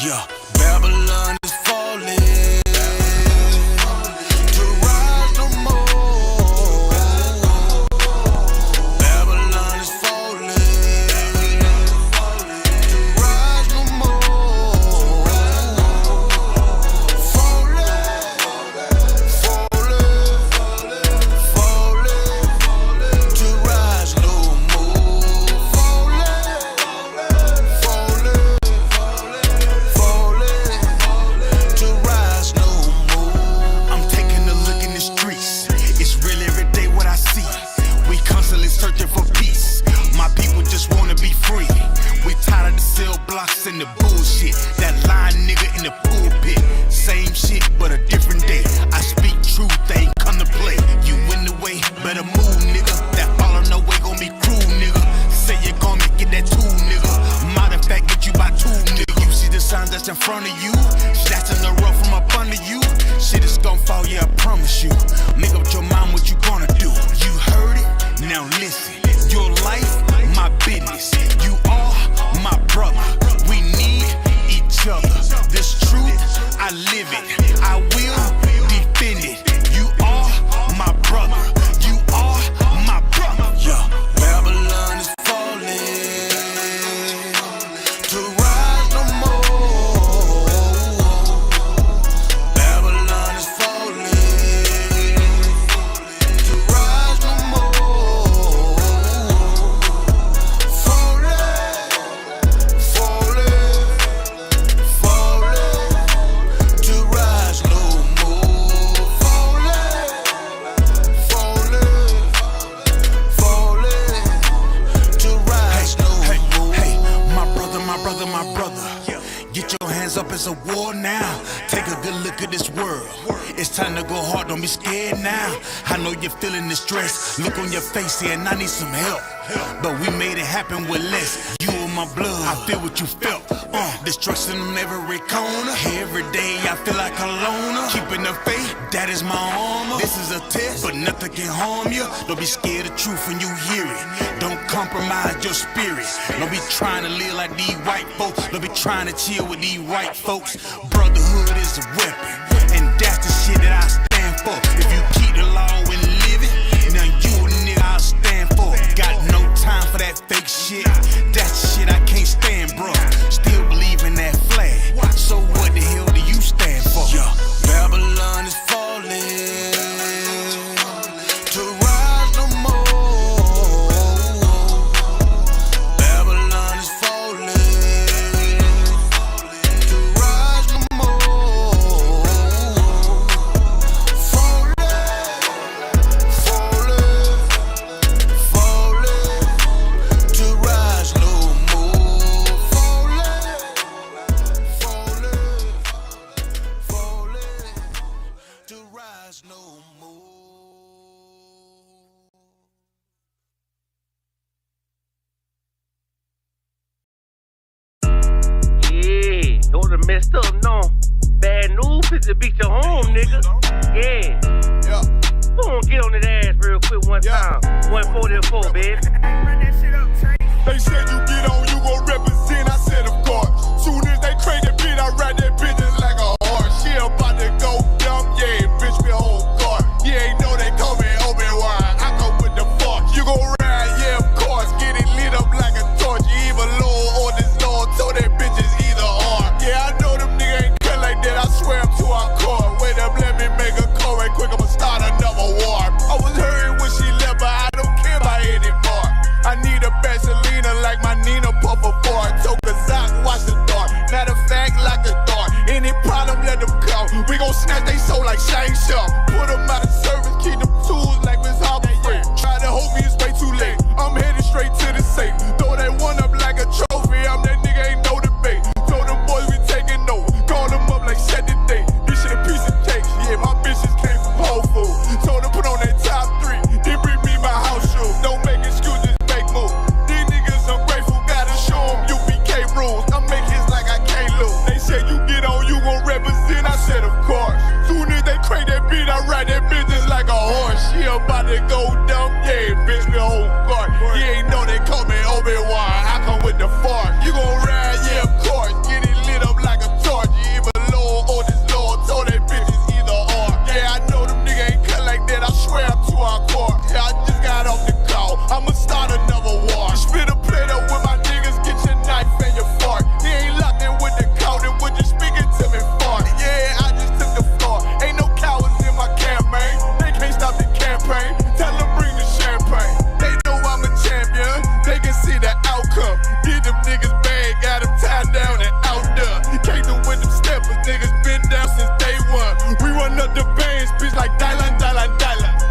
Yeah, Babylon is falling. To rise no more. Babylon is falling. To rise no more. Falling, falling, falling. To rise no more. Falling, falling. To rise no more. I'm taking a look in the streets. It's real every day what I see. We constantly searching for peace. My people just wanna be free. We tired of the cell blocks and the bullshit. That lying nigga in the pulpit. Same shit but a different day. I speak truth, they ain't come to play. You in the way, better move, nigga. That follow no way gon' be cruel, nigga. Say you're gonna get that tool, nigga. Matter of fact, get you by two, nigga. You see the signs that's in front of you? Snatching the rug from up under you. Shit is gon' fall, yeah, I promise you. Make up your mind what you gonna do. You heard it? Now listen. Your life, my business. You are my brother. We need each other. This truth, I live it. I will defend it. You are my brother. You are my brother. Yeah, Babylon is falling. To rise no more. Babylon is falling. To rise no more. Falling, falling, falling. To rise no more. Falling, falling, falling. To rise no more. Hey, my brother, my brother, my brother. Get your hands up, it's a war now. Take a good look at this world. It's time to go hard, don't be scared now. I know you're feeling the stress. Look on your face saying I need some help. But we made it happen with less. You in my blood, I feel what you felt. Destruction on every corner. Every day I feel like a loner. Keeping the faith, that is my armor. This is a test, but nothing can harm you. Don't be scared of truth when you hear it. Don't compromise your spirit. Don't be trying to live like these white folks. Don't be trying to chill with these white folks. Brotherhood is a weapon, and that's the shit that I stand for. If you keep the law and live it, now you a nigga I'll stand for. Got no time for that fake shit. That's the shit I can't stand, bro. Still believe in that flag. So what the hell do you stand for? Yeah, Babylon is falling. To rise no more. Babylon is falling. To rise no more. Falling, falling, falling. To rise no more. Falling, falling, falling. To rise no more. Yeah, those are messed up, no. Bad news is to beat your home, nigga. Yeah. Go on, get on that ass real quick one time. 144, baby. They said you get on, you gon' represent, I said of course. Soon as they crank that beat, I ride that bitch just like a horse. She about to go dumb, yeah, bitch me a whole car. You ain't know they call me Obi-Wan, I come with the fork. You gon' ride, yeah, of course, get it lit up like a torch. You either low or this low, so that bitch is either or. Yeah, I know them niggas ain't cut like that, I swear I'm to our core. Wait up, let me make a call right quick, I'ma start another war. I was hurting when she left, but I don't care about anymore. I need a Vaselina like my Nina Puffer boy. Took a Zoc, watch the dark. Matter of fact, like a dart. Any problem, let them come. We gon' snatch they soul like Shang Tsung. Put them out of service, keep them tools like Miss Harper Free. Try to hold me, it's way too late. I'm headed straight to the safe. Throw that one up like a trophy. I'm that nigga, ain't no debate. Told them boys we taking over. Call them up like set the date. This shit a piece of cake. Yeah, my bitches came from Whole Foods. Told them put on that top 3. Then bring me my house shoes. Don't make excuses. These niggas ungrateful, gotta show them UPK rules. I make hits like I can't lose. They say you get on, you gon' represent, I said of course. Soon as they crank that beat, I Did them niggas bad, got them tied down and out there. Came through with them steppers, niggas been down since day one. We run up the bands, bitch, like Dylan.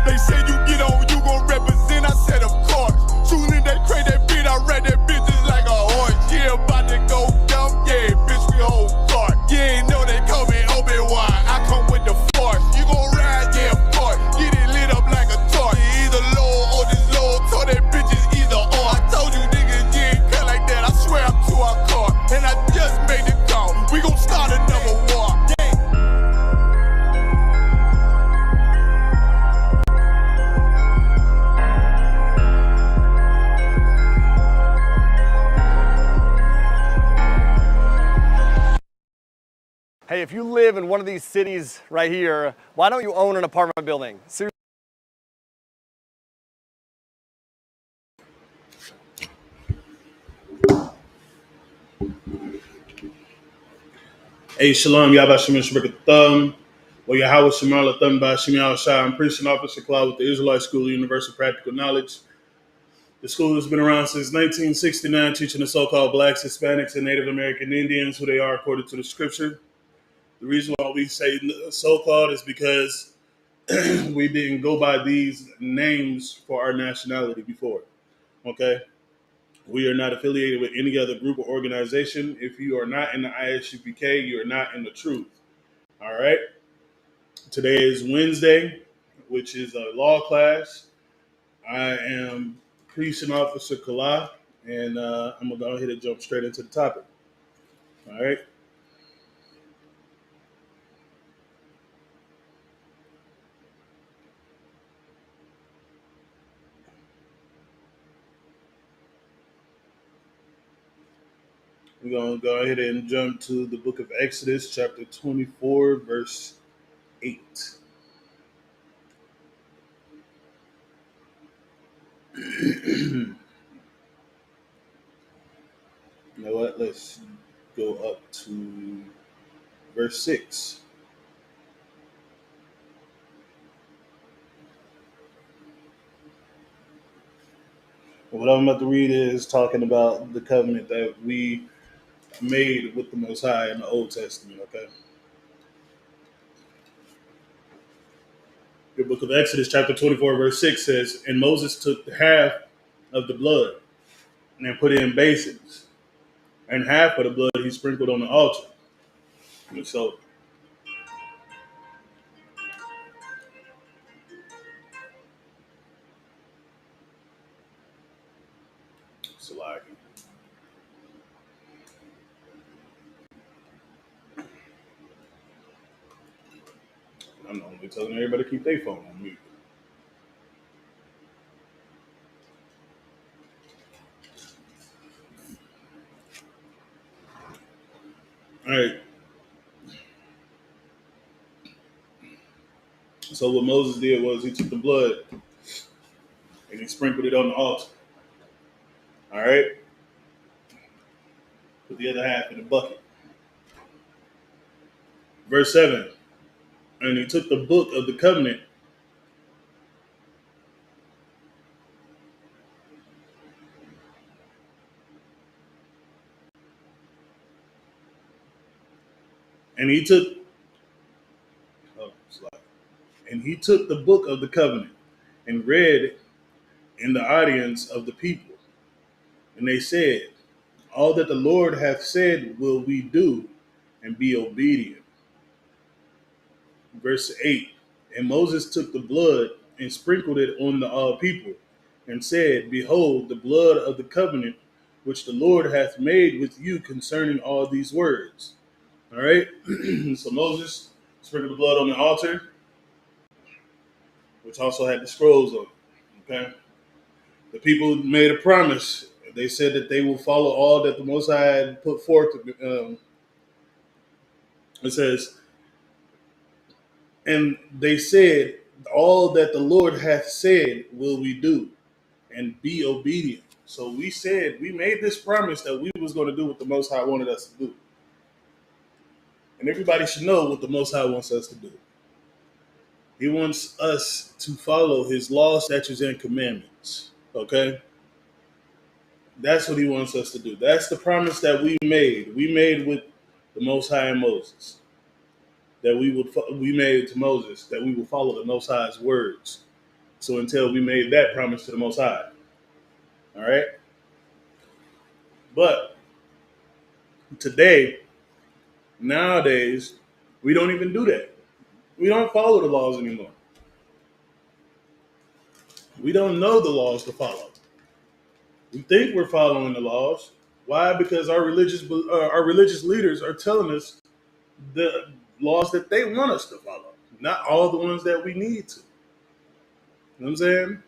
They say you get on, you gon' represent, I said of course. Soon as they crank that beat, I ride that bitch just like a horse. Yeah, about to go dumb, yeah, bitch, we hold guard. You ain't know they call me Obi-Wan, I come with the force. You gon' ride, yeah, of course. Get it lit up like a torch. Either low or this low, told that bitch is either or. I told you niggas, you ain't cut like that, I swear I'm to our car. And I just made the call, we gon' start another war. Hey, if you live in one of these cities right here, why don't you own an apartment building? Hey, Shalom, Yabba Shemir Shabbat Thumb. Well, Yahweh Shemar Thumb by Shemir Shah. I'm Preaching Officer Cloud with the Israelite School of Universal Practical Knowledge. The school has been around since 1969, teaching the so-called blacks, Hispanics, and Native American Indians who they are according to the scripture. The reason why we say so-called is because we didn't go by these names for our nationality before, okay? We are not affiliated with any other group or organization. If you are not in the ISUPK, you are not in the truth, all right? Today is Wednesday, which is a law class. I am Priest and Officer Kala, and I'm going to go ahead and jump straight into the topic, all right? We're going to go ahead and jump to the book of Exodus, chapter 24, verse 8. You know what? Let's go up to verse 6. What I'm about to read is talking about the covenant that we made with the Most High in the Old Testament, okay? The book of Exodus, chapter 24, verse 6 says, "And Moses took half of the blood and put it in basins, and half of the blood he sprinkled on the altar." And so, Salaki. I'm only telling everybody to keep their phone on mute. All right. So what Moses did was he took the blood and he sprinkled it on the altar. All right. Put the other half in the bucket. Verse 7. And he took the book of the covenant and he took the book of the covenant and read in the audience of the people. And they said, "All that the Lord hath said will we do, and be obedient." Verse 8. And Moses took the blood and sprinkled it on the all people, and said, "Behold, the blood of the covenant which the Lord hath made with you concerning all these words." All right. So Moses sprinkled the blood on the altar, which also had the scrolls on it. Okay. The people made a promise. They said that they will follow all that the Most High had put forth. It says, and they said, "All that the Lord hath said will we do, and be obedient." So we said, we made this promise that we was going to do what the Most High wanted us to do. And everybody should know what the Most High wants us to do. He wants us to follow his law, statutes, and commandments. Okay? That's what he wants us to do. That's the promise that we made. We made with the Most High and Moses. We made to Moses that we will follow the Most High's words. So until we made that promise to the Most High. All right? But today, nowadays, we don't even do that. We don't follow the laws anymore. We don't know the laws to follow. We think we're following the laws. Why? Because our religious leaders are telling us the laws that they want us to follow, not all the ones that we need to. You know what I'm saying?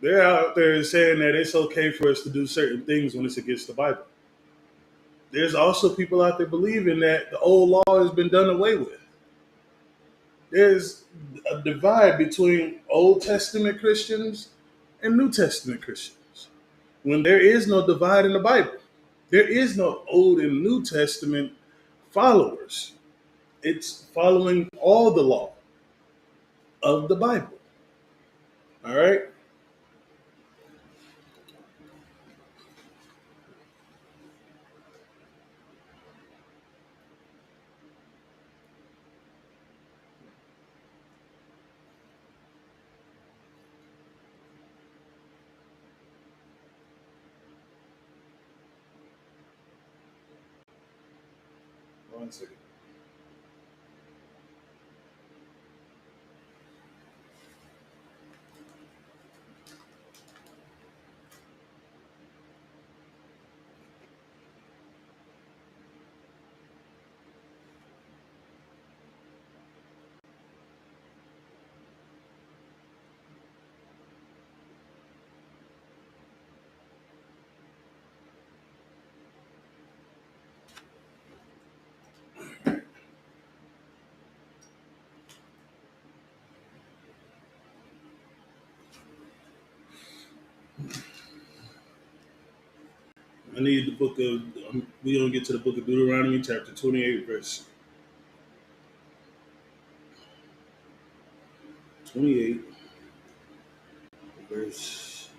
They're out there saying that it's okay for us to do certain things when it's against the Bible. There's also people out there believing that the old law has been done away with. There's a divide between Old Testament Christians and New Testament Christians. When there is no divide in the Bible, there is no Old and New Testament followers. It's following all the law of the Bible. All right? One second. I need the book of, we're going to get to the book of Deuteronomy, chapter 28, verse 28, verse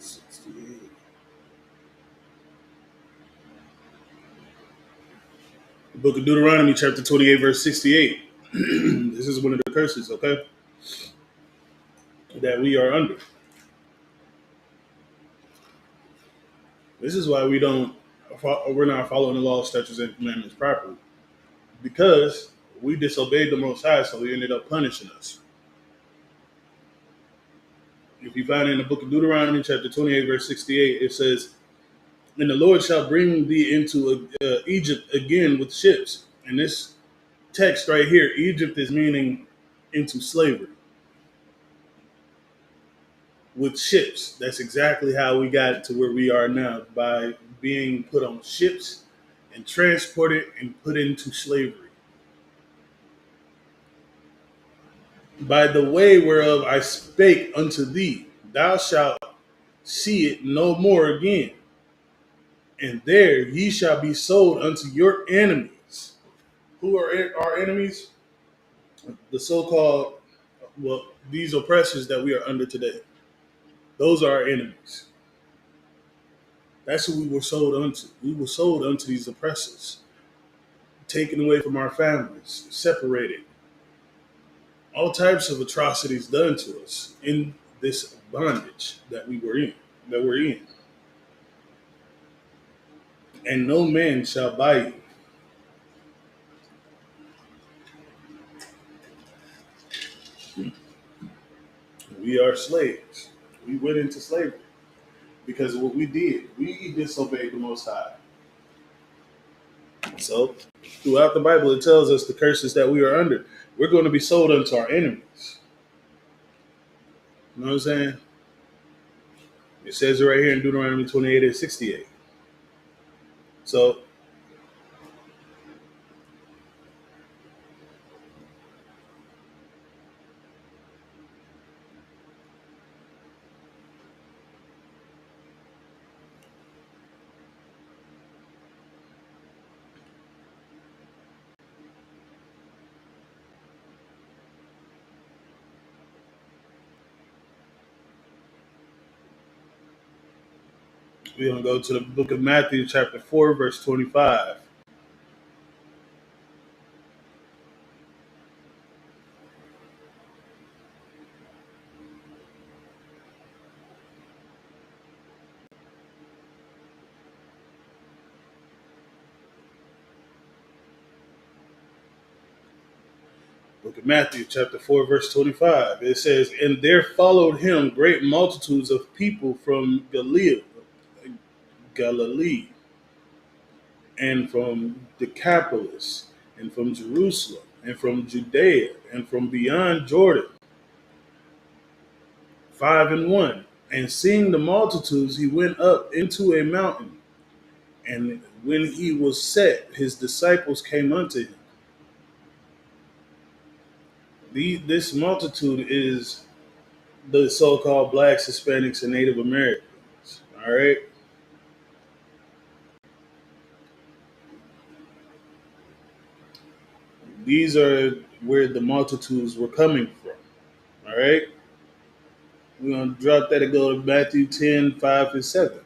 68. The book of Deuteronomy, chapter 28, verse 68. This is one of the curses, okay, that we are under. This is why we're not following the law, statutes, and commandments properly. Because we disobeyed the Most High, so he ended up punishing us. If you find it in the book of Deuteronomy, chapter 28, verse 68, it says, "And the Lord shall bring thee into Egypt again with ships." And this text right here, Egypt is meaning into slavery. With ships. That's exactly how we got to where we are now, by being put on ships and transported and put into slavery. By the way whereof I spake unto thee, thou shalt see it no more again. And there ye shall be sold unto your enemies. Who are our enemies? The so-called, well, these oppressors that we are under today. Those are our enemies. That's who we were sold unto. We were sold unto these oppressors, taken away from our families, separated. All types of atrocities done to us in this bondage that we're in. And no man shall buy you. We are slaves. We went into slavery because of what we did. We disobeyed the Most High. So, throughout the Bible, it tells us the curses that we are under. We're going to be sold unto our enemies. You know what I'm saying? It says it right here in Deuteronomy 28 and 68. So, We're going to go to the book of Matthew, chapter 4, verse 25. Book of Matthew, chapter 4, verse 25. It says, "And there followed him great multitudes of people from Galilee, and from Decapolis, and from Jerusalem, and from Judea, and from beyond Jordan, 5:1. And seeing the multitudes, he went up into a mountain. And when he was set, his disciples came unto him." This multitude is the so-called blacks, Hispanics, and Native Americans. All right. These are where the multitudes were coming from. All right. We're going to drop that and go to Matthew 10:5-7.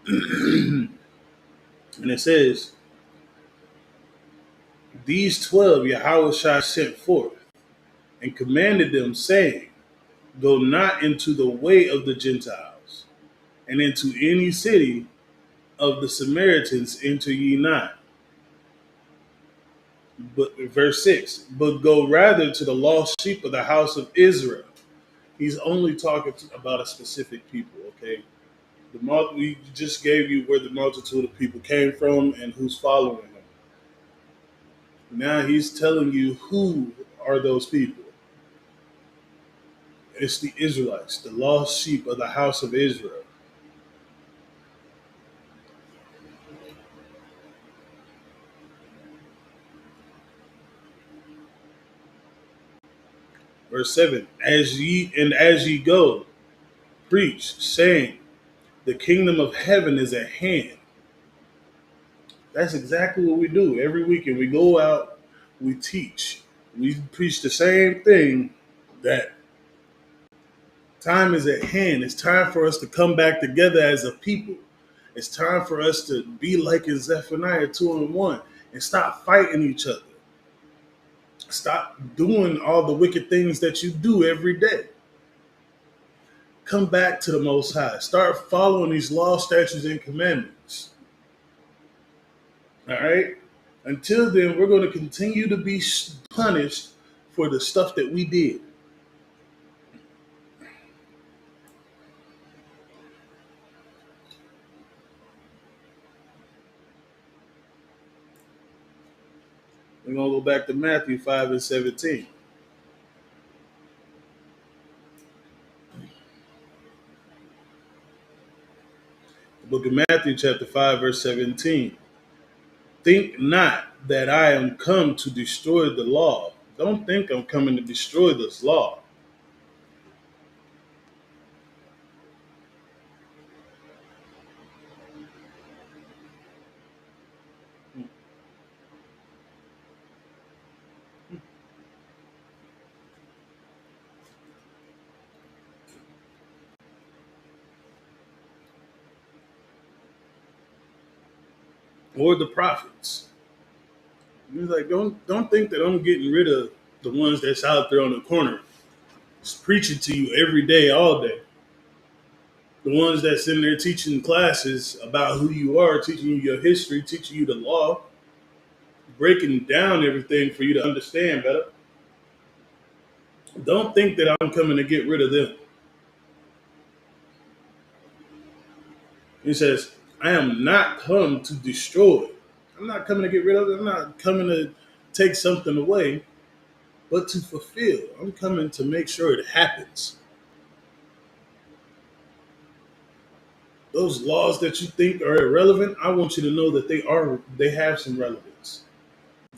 And it says, "These 12 Yahushua sent forth and commanded them, saying, Go not into the way of the Gentiles, and into any city of the Samaritans enter ye not." But verse 6, "But go rather to the lost sheep of the house of Israel." He's only talking about a specific people, okay? We just gave you where the multitude of people came from and who's following them. Now he's telling you who are those people. It's the Israelites, the lost sheep of the house of Israel. Verse 7, as ye go, preach, saying, the kingdom of heaven is at hand. That's exactly what we do every weekend. We go out, we teach, we preach the same thing, that time is at hand. It's time for us to come back together as a people. It's time for us to be like in Zephaniah 2:1 and stop fighting each other. Stop doing all the wicked things that you do every day. Come back to the Most High. Start following these laws, statutes, and commandments. All right? Until then, we're going to continue to be punished for the stuff that we did. We're going to go back to Matthew 5:17. The book of Matthew, chapter 5, verse 17. "Think not that I am come to destroy the law." Don't think I'm coming to destroy this law. Or the prophets. He's like, don't think that I'm getting rid of the ones that's out there on the corner, just preaching to you every day, all day. The ones that's in there teaching classes about who you are, teaching you your history, teaching you the law, breaking down everything for you to understand better. Don't think that I'm coming to get rid of them. He says, I am not come to destroy. I'm not coming to get rid of it. I'm not coming to take something away, but to fulfill. I'm coming to make sure it happens. Those laws that you think are irrelevant, I want you to know that they have some relevance.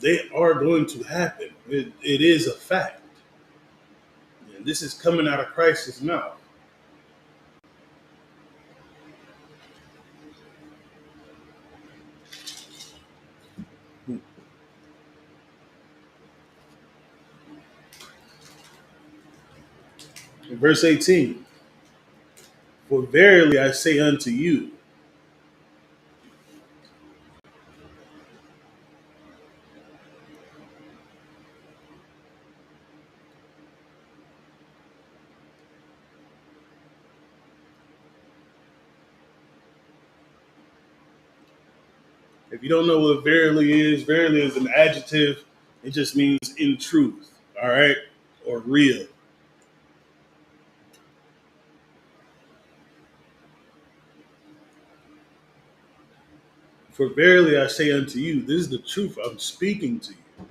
They are going to happen. It is a fact. And this is coming out of Christ's mouth. In verse 18, For verily I say unto you, if you don't know what verily is an adjective. It just means in truth, all right, or real. For verily I say unto you, this is the truth I'm speaking to you.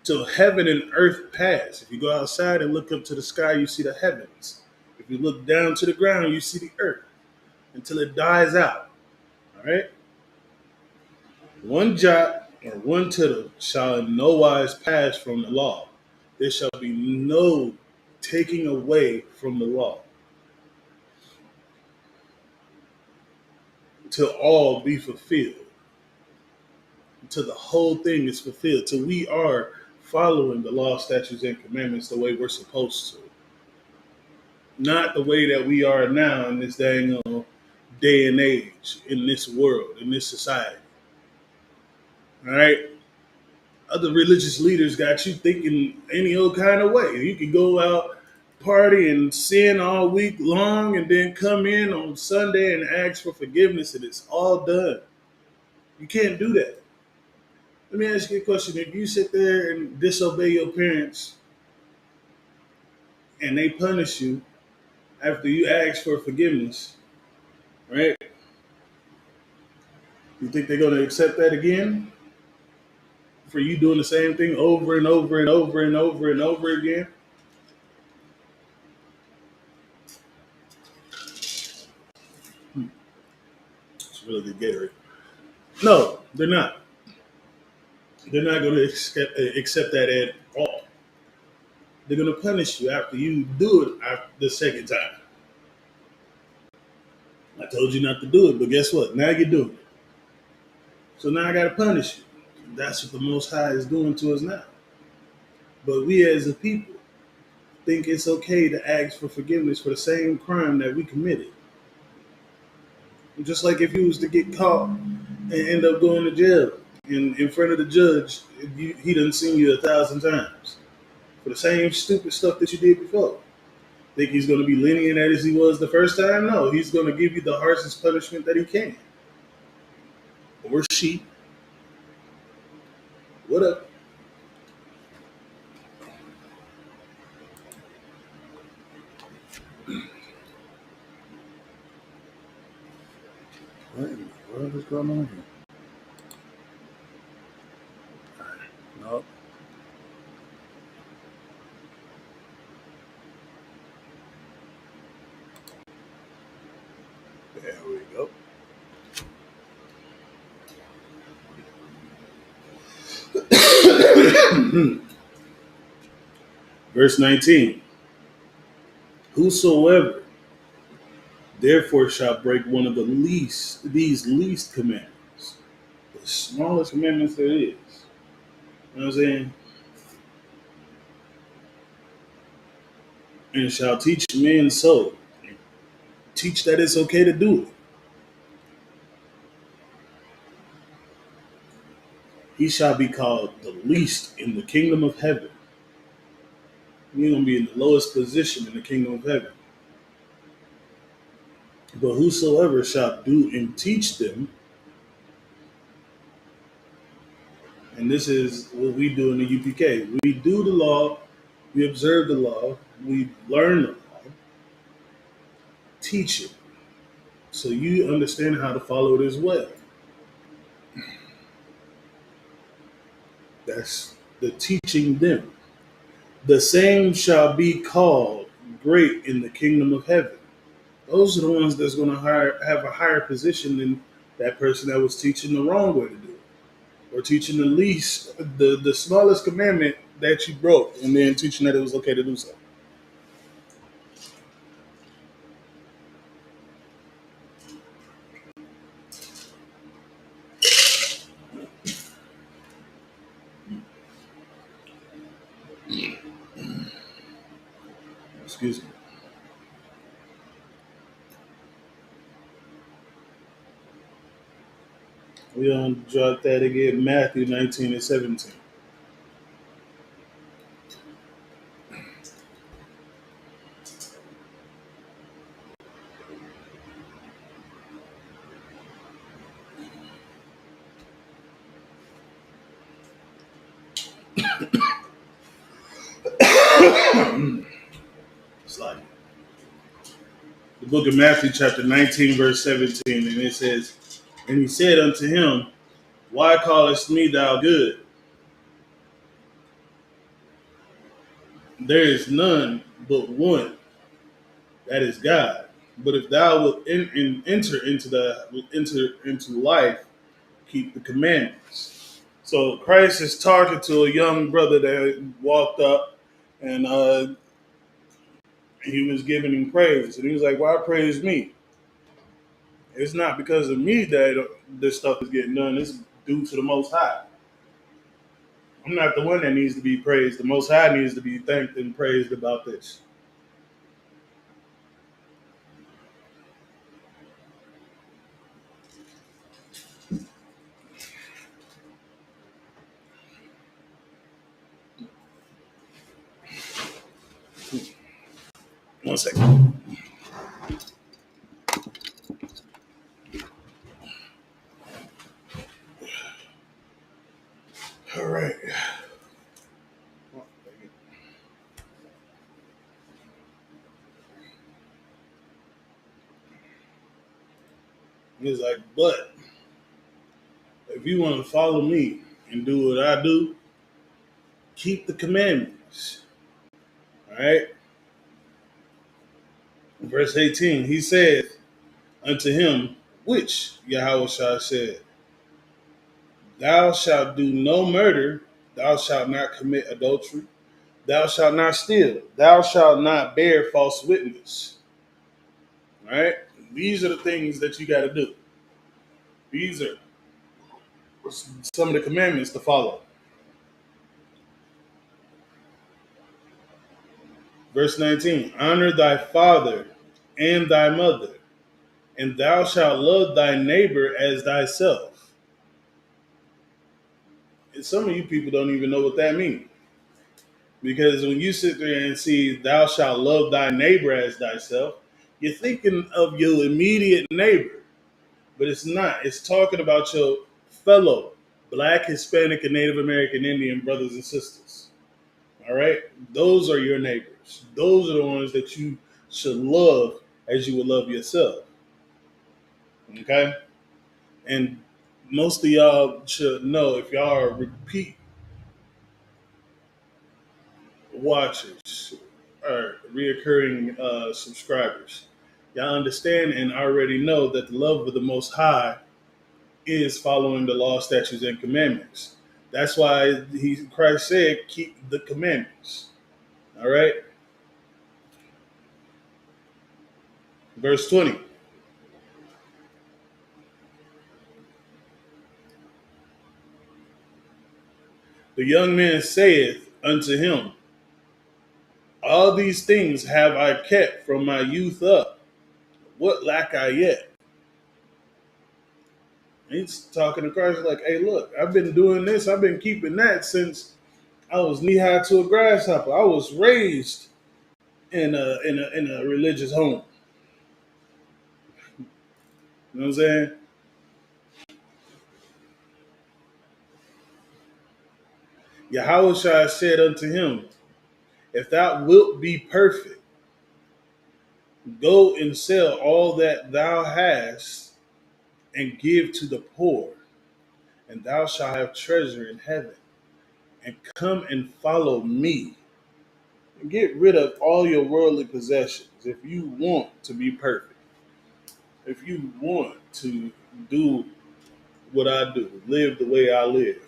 Till heaven and earth pass. If you go outside and look up to the sky, you see the heavens. If you look down to the ground, you see the earth until it dies out. All right? One jot or one tittle shall in no wise pass from the law. There shall be no taking away from the law till all be fulfilled. Until the whole thing is fulfilled. Till we are following the law, statutes, and commandments the way we're supposed to. Not the way that we are now in this dang day and age, in this world, in this society. All right? Other religious leaders got you thinking any old kind of way. You can go out, party, and sin all week long, and then come in on Sunday and ask for forgiveness, and it's all done. You can't do that. Let me ask you a question. If you sit there and disobey your parents and they punish you after you ask for forgiveness, right? You think they're going to accept that again? For you doing the same thing over and over and over and over and over again? It's really good Gatorade. No, they're not. They're not going to accept that at all. They're going to punish you after you do it after the second time. I told you not to do it, but guess what? Now you're doing it. So now I got to punish you. That's what the Most High is doing to us now. But we as a people think it's okay to ask for forgiveness for the same crime that we committed. Just like if you was to get caught and end up going to jail in front of the judge, he done seen you 1,000 times for the same stupid stuff that you did before. Think he's going to be lenient as he was the first time? No, he's going to give you the harshest punishment that he can. Or she. What up? What is going on here? Nope. There we go. Verse 19. Whosoever therefore shall break one of these least commandments, the smallest commandments there is. You know what I'm saying? And shall teach men so. Teach that it's okay to do it. He shall be called the least in the kingdom of heaven. You're going to be in the lowest position in the kingdom of heaven. But whosoever shall do and teach them, and this is what we do in the UPK. We do the law, we observe the law, we learn the law, teach it, so you understand how to follow it as well. That's the teaching them. The same shall be called great in the kingdom of heaven. Those are the ones that's going to have a higher position than that person that was teaching the wrong way to do it, or teaching the smallest commandment that you broke, and then teaching that it was okay to do so. Excuse me. We're going to drop that again, Matthew 19 and 17. It's like the book of Matthew, chapter 19, verse 17, and it says, "And he said unto him, Why callest me thou good? There is none but one, that is God. But if thou wilt enter into life, keep the commandments." So Christ is talking to a young brother that walked up, and he was giving him praise, and he was like, "Why praise me? It's not because of me that this stuff is getting done. It's due to the Most High. I'm not the one that needs to be praised. The Most High needs to be thanked and praised about this." One second. All right. He's like, "But if you want to follow me and do what I do, keep the commandments." All right. Verse 18, he said unto him, which Yahweh said, "Thou shalt do no murder, thou shalt not commit adultery, thou shalt not steal, thou shalt not bear false witness." All right. These are the things that you got to do. These are some of the commandments to follow. Verse 19, "Honor thy father and thy mother, and thou shalt love thy neighbor as thyself." And some of you people don't even know what that means. Because when you sit there and see "thou shalt love thy neighbor as thyself," you're thinking of your immediate neighbor. But it's not. It's talking about your fellow Black, Hispanic, and Native American Indian brothers and sisters. All right? Those are your neighbors. Those are the ones that you should love as you would love yourself. Okay? And most of y'all should know, if y'all are repeat watchers or reoccurring subscribers, y'all understand and already know that the love of the Most High is following the law, statutes, and commandments. That's why Christ said, "Keep the commandments." All right. Verse 20. "The young man saith unto him, All these things have I kept from my youth up. What lack I yet?" And he's talking to Christ like, "Hey, look, I've been doing this. I've been keeping that since I was knee high to a grasshopper. I was raised in a religious home." You know what I'm saying? Yahweh said unto him, "If thou wilt be perfect, go and sell all that thou hast and give to the poor, and thou shalt have treasure in heaven. And come and follow me." And get rid of all your worldly possessions if you want to be perfect. If you want to do what I do, live the way I live,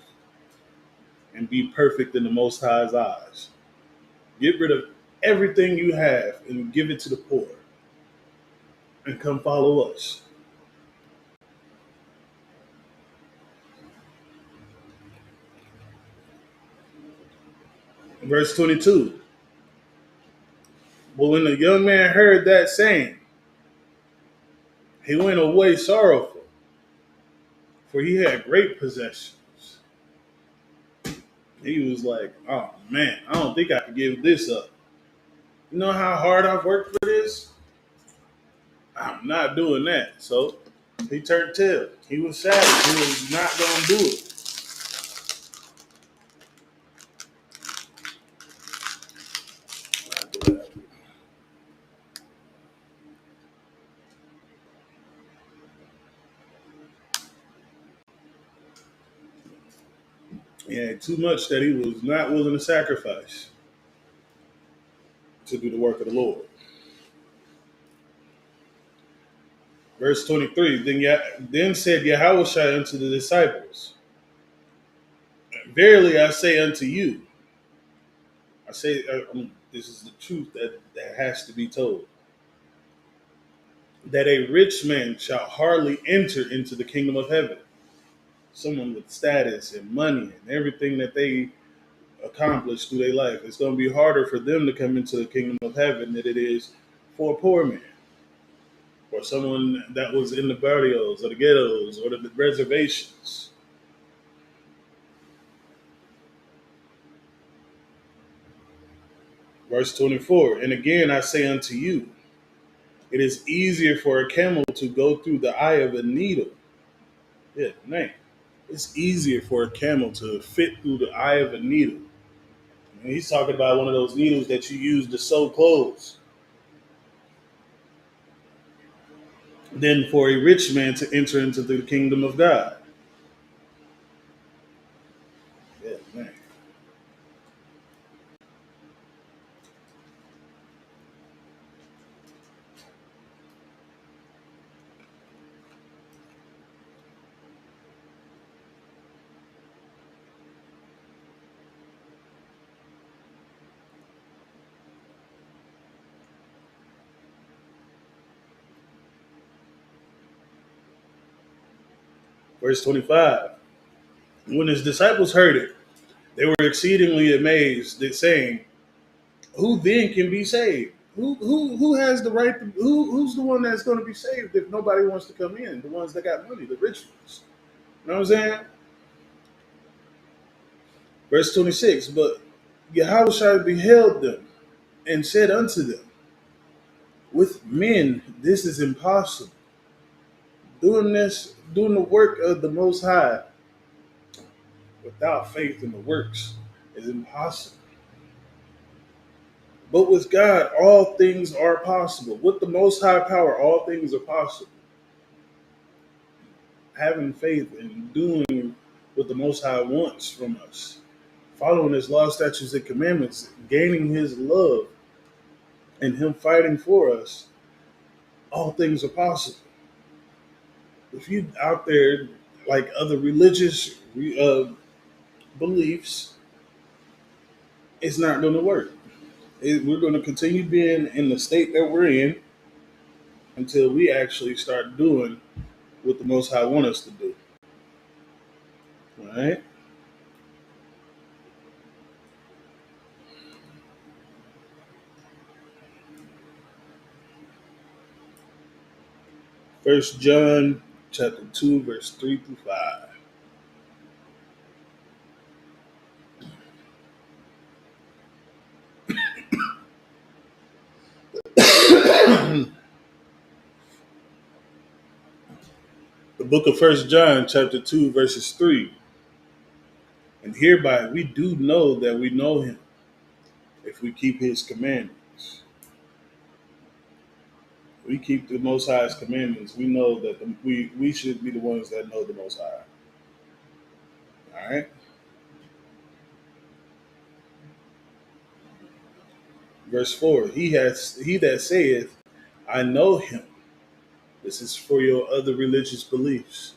and be perfect in the Most High's eyes. Get rid of everything you have and give it to the poor. And come follow us. Verse 22. "But when the young man heard that saying, he went away sorrowful, for he had great possessions. He was like, oh man, I don't think I can give this up. You know how hard I've worked for this? I'm not doing that. So he turned tail. He was savage. He was not going to do it. He had too much that he was not willing to sacrifice to do the work of the Lord. Verse 23, then said Yahushua unto the disciples, verily I say unto you, I say, this is the truth that has to be told, that a rich man shall hardly enter into the kingdom of heaven. Someone with status and money and everything that they accomplish through their life, it's going to be harder for them to come into the kingdom of heaven than it is for a poor man, or someone that was in the barrios or the ghettos or the reservations. Verse 24, and again I say unto you, it is easier for a camel to go through the eye of a needle. Yeah, man. It's easier for a camel to fit through the eye of a needle. And he's talking about one of those needles that you use to sew clothes, than for a rich man to enter into the kingdom of God. Yeah, man. Verse 25. When his disciples heard it, they were exceedingly amazed, saying, who then can be saved? Who has the right to, who's the one that's going to be saved if nobody wants to come in? The ones that got money, the rich ones. You know what I'm saying? Verse 26, but Yahushua beheld them and said unto them, with men this is impossible. Doing the work of the Most High without faith in the works is impossible. But with God, all things are possible. With the Most High power, all things are possible. Having faith and doing what the Most High wants from us, following His law, statutes, and commandments, gaining His love, and Him fighting for us, all things are possible. If you out there like other religious beliefs, it's not going to work. We're going to continue being in the state that we're in until we actually start doing what the Most High wants us to do. All right? First John chapter 2, verse 3 through 5. The book of First John chapter 2, verses 3. And hereby we do know that we know Him, if we keep His commandments. We keep the Most High's commandments. We know that we should be the ones that know the Most High. All right? Verse 4, he that saith, I know Him. This is for your other religious beliefs.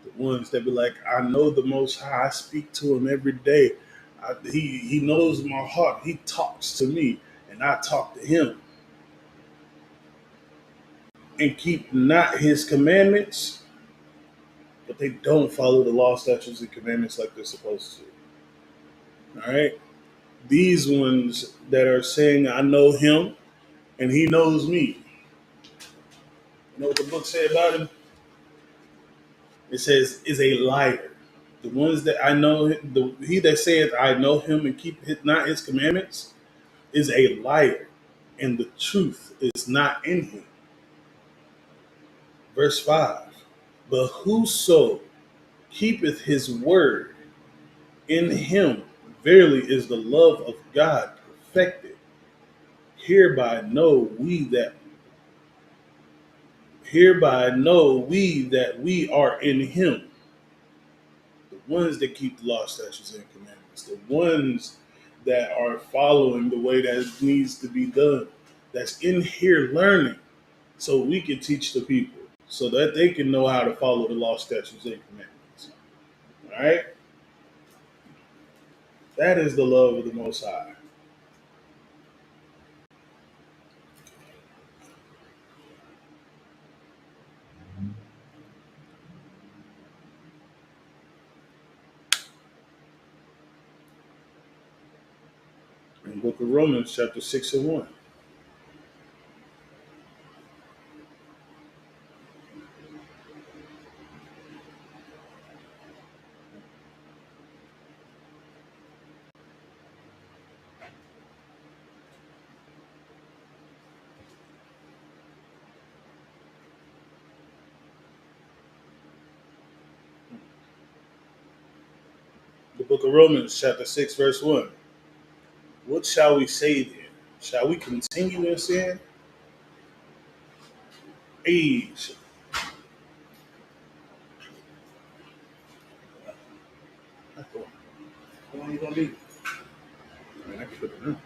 The ones that be like, I know the Most High. I speak to Him every day. He knows my heart. He talks to me, and I talk to Him. And keep not His commandments, but they don't follow the law, statutes, and commandments like they're supposed to. All right? These ones that are saying, I know Him, and He knows me. You know what the book say about Him? It says, is a liar. The ones that I know, he that saith, I know him and keep not his commandments, is a liar, and the truth is not in him. Verse 5. But whoso keepeth his word, in him verily is the love of God perfected. Hereby know we that we are in him. The ones that keep the law, statutes, and commandments, the ones that are following the way that it needs to be done, that's in here learning, so we can teach the people, so that they can know how to follow the law, statutes, and commandments. All right? That is the love of the Most High. In the book of Romans, chapter 6 and 1. The book of Romans, chapter 6, verse 1. What shall we say then? Shall we continue in sin? Age. How long you gonna be? Man, I can put it in.